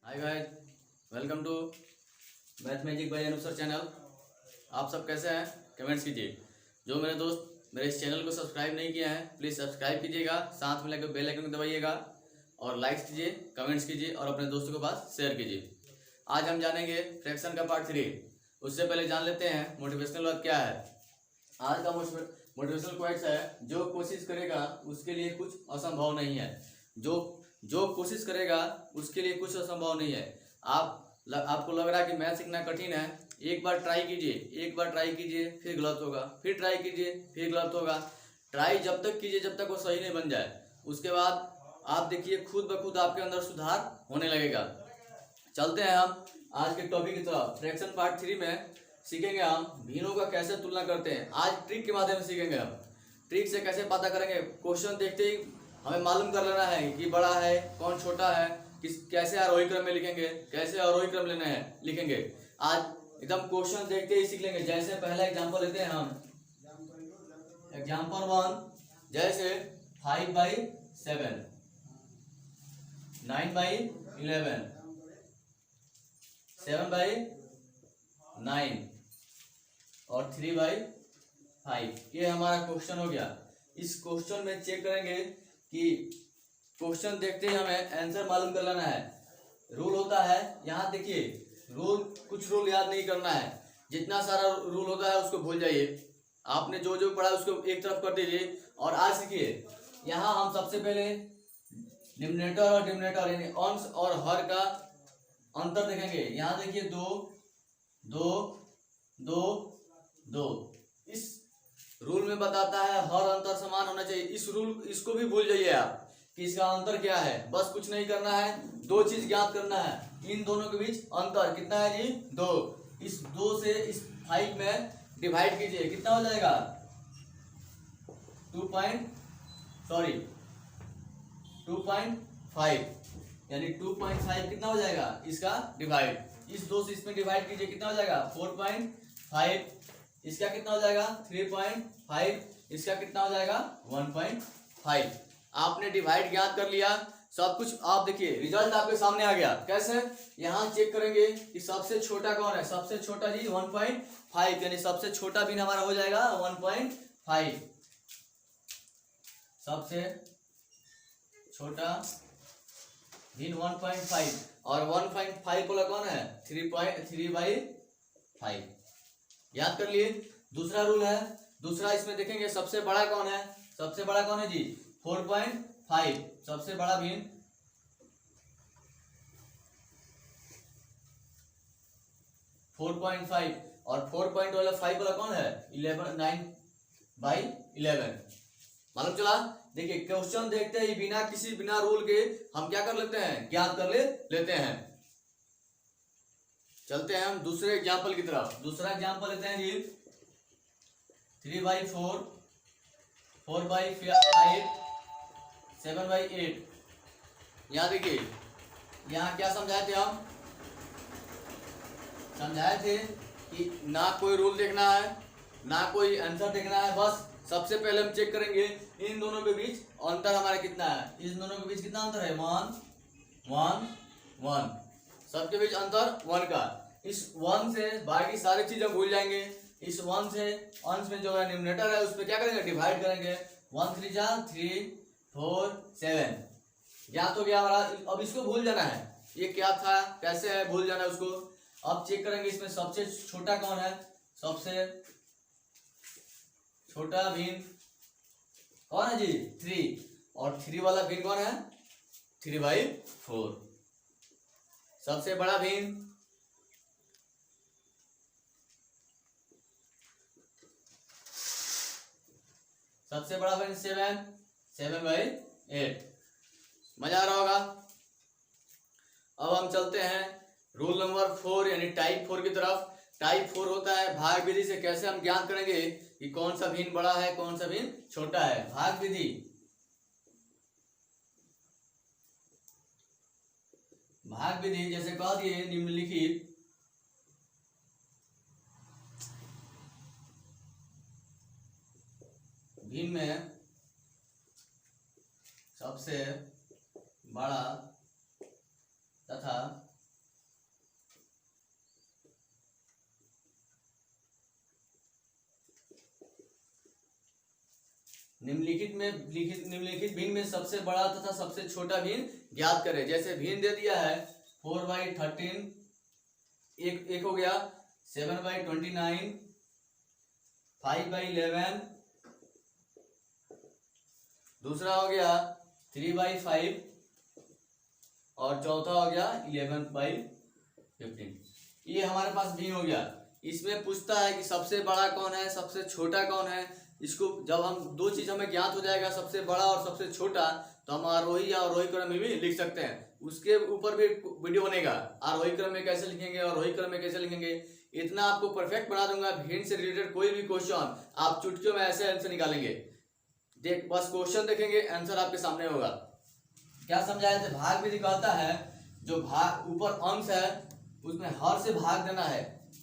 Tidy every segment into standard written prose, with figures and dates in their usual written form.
Hi guys, welcome to math magic by अनुसर channel. आप सब कैसे हैं कमेंट्स कीजिए। जो मेरे दोस्त मेरे इस चैनल को सब्सक्राइब नहीं किए हैं प्लीज़ सब्सक्राइब कीजिएगा, साथ में लगे बेल आइकन को दबाइएगा और लाइक्स कीजिए, कमेंट्स कीजिए और अपने दोस्तों के पास शेयर कीजिए। आज हम जानेंगे फ्रैक्शन का पार्ट 3। उससे पहले जान लेते हैं मोटिवेशनल वर्क क्या है। आज का मोटिवेशनल क्वेट्स है, जो कोशिश करेगा उसके लिए कुछ असंभव नहीं है। जो कोशिश करेगा उसके लिए कुछ असंभव नहीं है। आपको लग रहा है कि मैथ सीखना कठिन है, एक बार ट्राई कीजिए, फिर गलत होगा, फिर ट्राई कीजिए, फिर गलत होगा। ट्राई जब तक कीजिए जब तक वो सही नहीं बन जाए, उसके बाद आप देखिए खुद ब खुद आपके अंदर सुधार होने लगेगा। चलते हैं हम आज के टॉपिक की तरफ। फ्रैक्शन पार्ट 3 में सीखेंगे हम भिन्नों का कैसे तुलना करते हैं। आज ट्रिक के माध्यम से सीखेंगे हम ट्रिक से कैसे पता करेंगे। क्वेश्चन देखते ही हमें मालूम कर लेना है कि बड़ा है कौन छोटा है, कैसे आरोही क्रम में लिखेंगे, कैसे अवरोही क्रम लेना है लिखेंगे। आज एकदम क्वेश्चन देखते ही सीख लेंगे। जैसे पहला एग्जांपल लेते हैं हम, एग्जांपल 1, जैसे 5/7, 9/11, 7/9 और 3/5। ये हमारा क्वेश्चन हो गया। इस क्वेश्चन में चेक करेंगे कि क्वेश्चन देखते ही हमें आंसर मालूम कर लेना है। रूल होता है, यहाँ देखिए कुछ रूल याद नहीं करना है। जितना सारा रूल होता है उसको भूल जाइए। आपने जो जो पढ़ा उसको एक तरफ कर दीजिए और आज सीखिए। यहाँ हम सबसे पहले डिनोमिनेटर और डिनोमिनेटर यानी अंश और हर का अंतर देखेंगे। यहाँ देखिए 2 2 2 2। इस रूल में बताता है हर अंतर समान होना चाहिए। इसको भी भूल जाइए आप कि इसका अंतर क्या है। बस कुछ नहीं करना है, दो चीज ज्ञात करना है। इन दोनों के बीच अंतर कितना है जी? 2। इस 2 से इस 5 में डिवाइड कीजिए, कितना हो जाएगा? 2.5 यानी 2.5 कितना हो जाएगा इसका डिवाइड। इस 2 से इसमें डिवाइड कीजिए, कितना हो जाएगा? 4.5। इसका कितना हो जाएगा? 3.5। इसका कितना हो जाएगा? 1.5। आपने डिवाइड ज्ञात कर लिया, सब कुछ। आप देखिए रिजल्ट आपके सामने आ गया। कैसे? यहाँ चेक करेंगे कि सबसे छोटा कौन है। सबसे छोटा जी 1.5 यानी सबसे छोटा भिन्न हमारा हो जाएगा 1.5। सबसे छोटा भिन्न 1.5 और 1.5 वाला कौन है? 3/5। याद कर लिए। दूसरा रूल है, दूसरा इसमें देखेंगे सबसे बड़ा कौन है। सबसे बड़ा कौन है जी? 4.5। सबसे बड़ा भिन्न 4.5 और 4.5 वाला कौन है? 9/11। मालूम चला। देखिए क्वेश्चन देखते ही बिना रूल के हम क्या कर लेते हैं? ज्ञात कर लेते हैं। चलते हैं हम दूसरे एग्जाम्पल की तरफ। दूसरा एग्जाम्पल लेते हैं जी 3/4, 4/5, 7/8। यहाँ देखिए, यहाँ क्या समझाए थे हम? समझाए थे कि ना कोई रूल देखना है ना कोई आंसर देखना है। बस सबसे पहले हम चेक करेंगे इन दोनों के बीच अंतर हमारा कितना है। इन दोनों के बीच कितना अंतर है? 1 1 1। सबके बीच अंतर 1 का। इस 1 से बाकी सारी चीजें भूल जाएंगे। इस 1 से अंश में जो है न्यूमरेटर है उस पर क्या करेंगे? डिवाइड करेंगे। 1 3 जा 3 4 7। ज्ञात हो गया हमारा। अब इसको भूल जाना है, ये क्या था कैसे है भूल जाना है उसको। अब चेक करेंगे इसमें सबसे छोटा कौन है। सबसे छोटा भिन्न कौन है जी? 3। और 3 वाला भिन्न कौन है? 3/4। सबसे बड़ा भिन्न सबसे बड़ा भिन्न 7/8। मजा आ रहा होगा। अब हम चलते हैं रूल नंबर 4 यानी टाइप 4 की तरफ। टाइप 4 होता है भाग विधि से कैसे हम ज्ञात करेंगे कि कौन सा भिन्न बड़ा है कौन सा भिन्न छोटा है। भाग विधि। भाग विधि जैसे कह दिए निम्नलिखित भिन्न में सबसे बड़ा तथा निम्नलिखित भिन्न में सबसे बड़ा तथा सबसे छोटा भिन्न ज्ञात करें। जैसे भिन्न दे दिया है 4/13, एक हो गया 7/29, 5/11, दूसरा हो गया 3/5 और चौथा हो गया 11/15। ये हमारे पास भिन्न हो गया। इसमें पूछता है कि सबसे बड़ा कौन है, सबसे छोटा कौन है। इसको जब हम दो चीज हमें ज्ञात हो जाएगा, सबसे बड़ा और सबसे छोटा, तो हम आरोही या अवरोही क्रम में भी लिख सकते हैं। उसके ऊपर भी वीडियो बनेगा, आरोही क्रम में कैसे लिखेंगे, अवरोही क्रम में कैसे लिखेंगे। इतना आपको परफेक्ट बना दूंगा। भिन्न से रिलेटेड कोई भी क्वेश्चन आप चुटकियों में ऐसे आंसर निकालेंगे। बस क्वेश्चन देखेंगे, आंसर आपके सामने होगा। क्या समझाया थे? भाग विधि कहता है जो भाग ऊपर अंश है उसमें हर से भाग देना है,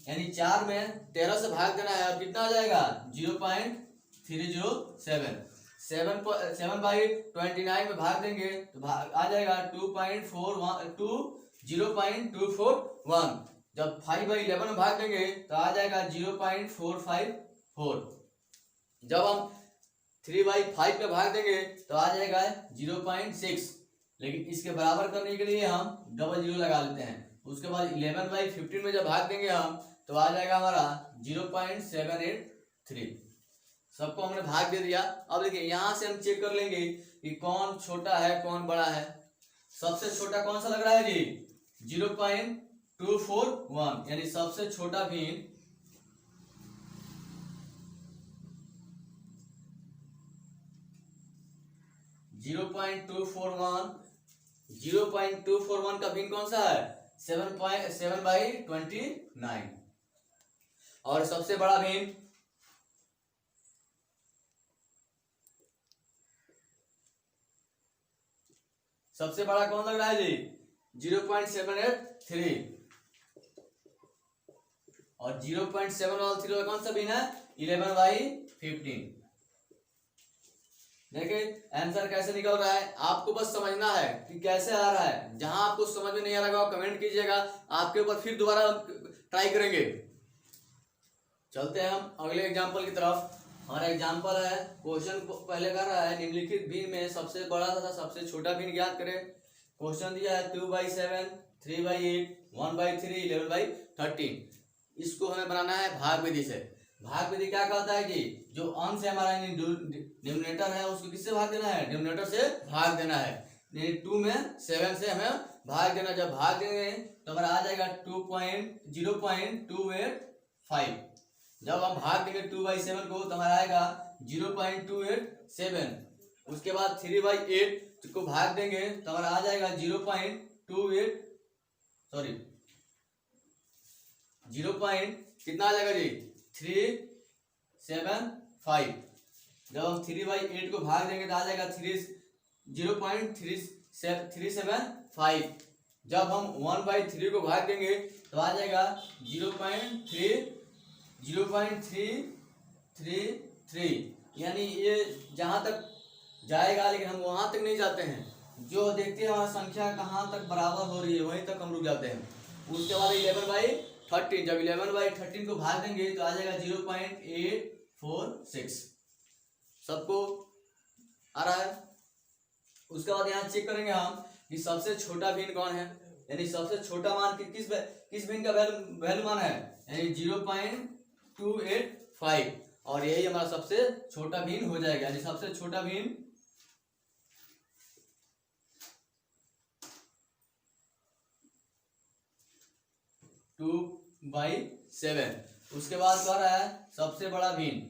यानी 4 में 13 से भाग देना है और कितना आ जाएगा 0.307। 7/29 में भाग देंगे तो भाग आ जाएगा 0.241। जब 5/11 में भाग देंगे तो आ जाएगा 0.454। जब हम 3/5 में भाग देंगे तो आ जाएगा 0.6। लेकिन इसके बराबर करने के लिए हम डबल 0 लगा लेते हैं। उसके बाद 11/15 में जब भाग देंगे हम तो आ जाएगा हमारा 0.783। सबको हमने भाग दे दिया। अब देखिए यहां से हम चेक कर लेंगे कि कौन छोटा है कौन बड़ा है। सबसे छोटा कौन सा लग रहा है जी? 0.241, यानी सबसे छोटा भिन्न 0.241 का भिन्न कौन सा है? 7/29। और सबसे बड़ा भिन्न सबसे बड़ा कौन लग रहा है जी? 0.783। और 0.783 कौन सा भिन्न है? 11/15। देखिए आंसर कैसे निकल रहा है। आपको बस समझना है कि कैसे आ रहा है। जहां आपको समझ में नहीं आ रहा कमेंट कीजिएगा, आपके ऊपर फिर दोबारा ट्राई करेंगे। चलते हैं हम अगले एग्जांपल की तरफ। हमारा एग्जांपल है, क्वेश्चन पहले कर रहा है निम्नलिखित भिन्न में सबसे बड़ा तथा सबसे छोटा भिन्न ज्ञात करें। क्वेश्चन दिया है 2/7, 3/8, 1/3, 11/13। इसको हमें बनाना है भाग विधि से। भाग विधि क्या कहता है कि जो अंश है हमारा डिनोमिनेटर है उसको किससे भाग देना है? डिनोमिनेटर से भाग देना है। 2 में 7 से हमें भाग देना। जब भाग देंगे तो हमारा आ जाएगा 0.285। जब हम भाग देंगे 2/7 को तो हमारा आएगा 0.287। उसके बाद 3/8 को भाग देंगे तो हमारा आ जाएगा 0. कितना आ जाएगा जी? 375। जब हम 3/8 को भाग देंगे तो आ जाएगा 0.375। जब हम 1/3 को भाग देंगे तो आ जाएगा 0.333। यानी ये जहां तक जाएगा, लेकिन हम वहां तक नहीं जाते हैं। जो देखते हैं हमारा संख्या कहां तक बराबर हो रही है वहीं तक हम रुक जाते हैं। उसके बाद 11/13, जब 11/13 को भाग देंगे तो आ जाएगा 0.846। सबको आ रहा है? उसके बाद यहाँ चेक करेंगे हम कि सबसे छोटा भिन्न कौन है, यानी सबसे छोटा मान किस भिन्न का वैल्यू मान है, यानी 0.285। और यही हमारा सबसे छोटा भिन्न हो जाएगा। यानी सबसे छोटा भिन्न 2/7। उसके बाद कह रहा है सबसे बड़ा भिन्न,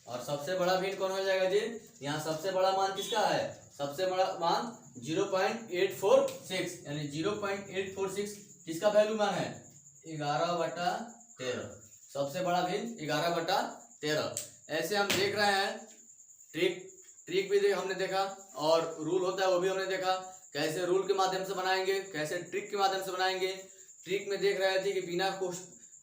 और सबसे बड़ा भिन्न कौन हो जाएगा जी? यहाँ सबसे बड़ा मान किसका है? सबसे बड़ा मान 0.846, यानी 0.846 किसका वैल्यू मान है? 11/13। सबसे बड़ा भिन्न 11/13। ऐसे हम देख रहे हैं। ट्रिक भी हमने देखा और रूल होता है वो भी हमने देखा। कैसे रूल के माध्यम से बनाएंगे, कैसे ट्रिक के माध्यम से बनाएंगे। ट्रिक में देख रहे थे कि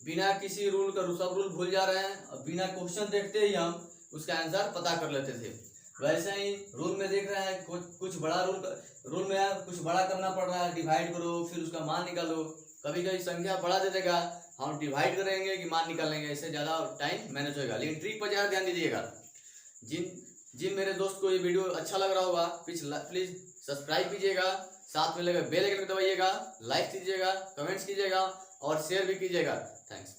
बिना किसी रूल का सब रूल भूल जा रहे हैं और बिना क्वेश्चन देखते ही हम उसका आंसर पता कर लेते थे। वैसे ही रूल में देख रहे हैं कुछ बड़ा रूल में कुछ बड़ा करना पड़ रहा है। डिवाइड करो फिर उसका मान निकालो, कभी कभी संख्या बढ़ा दे देगा, हम डिवाइड करेंगे कि मान निकालेंगे, इससे ज़्यादा टाइम मैनेज होगा। लेकिन ट्रिक पर ज़्यादा ध्यान दीजिएगा। जिन मेरे दोस्त को ये वीडियो अच्छा लग रहा होगा प्लीज़ सब्सक्राइब कीजिएगा, साथ में लगे बेल आइकन दबाइएगा, लाइक कीजिएगा, कमेंट्स कीजिएगा और शेयर भी कीजिएगा। थैंक्स।